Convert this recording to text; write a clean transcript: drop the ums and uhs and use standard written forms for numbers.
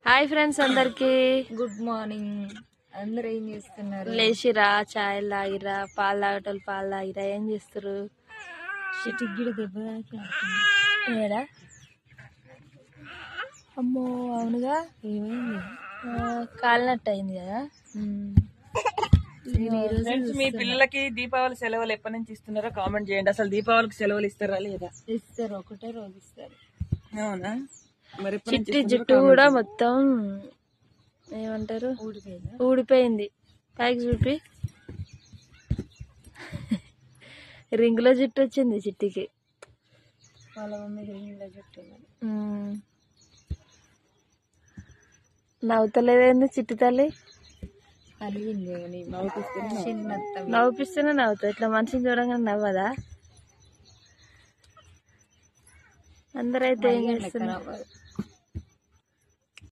Hi friends అందరికి good morning. అందరూ ఏం చేస్తున్నారు? లేచిరా, చాయ్ తాగిరా, పాలు తాగటోళ్ళు పాలు తాగిరా, ఏం చేస్తారు? చిటిగిడి దెబ్బ ఏడా అమ్మో అవునుగా, ఏమైంది? కాలినట్టు అయింది కదా. ఫ్రెండ్స్, మీ పిల్లలకి దీపావళి సెలవులు ఎప్పటి నుంచి ఇస్తున్నారో కామెంట్ చేయండి. అసలు దీపావళికి సెలవులు ఇస్తారా లేదా? ఇస్తారు, ఒకటే రోజు ఇస్తారు. అవునా? మరి చిట్టి జుట్టు కూడా మొత్తం ఏమంటారు ఊడిపోయింది. పైకి చూపి రింగులో జుట్టు వచ్చింది చిట్టికి. వాళ్ళ మమ్మీ రింగులో జుట్టు నవ్వుతలేదేంది చిట్టి తల్లి? అలిగింది. నవ్వుపిస్తేనే నవ్వుతుంది. ఇట్లా మనిషిని చూడంగానే నవ్వదా? అందరైతే ఏం చేస్తున్నారు?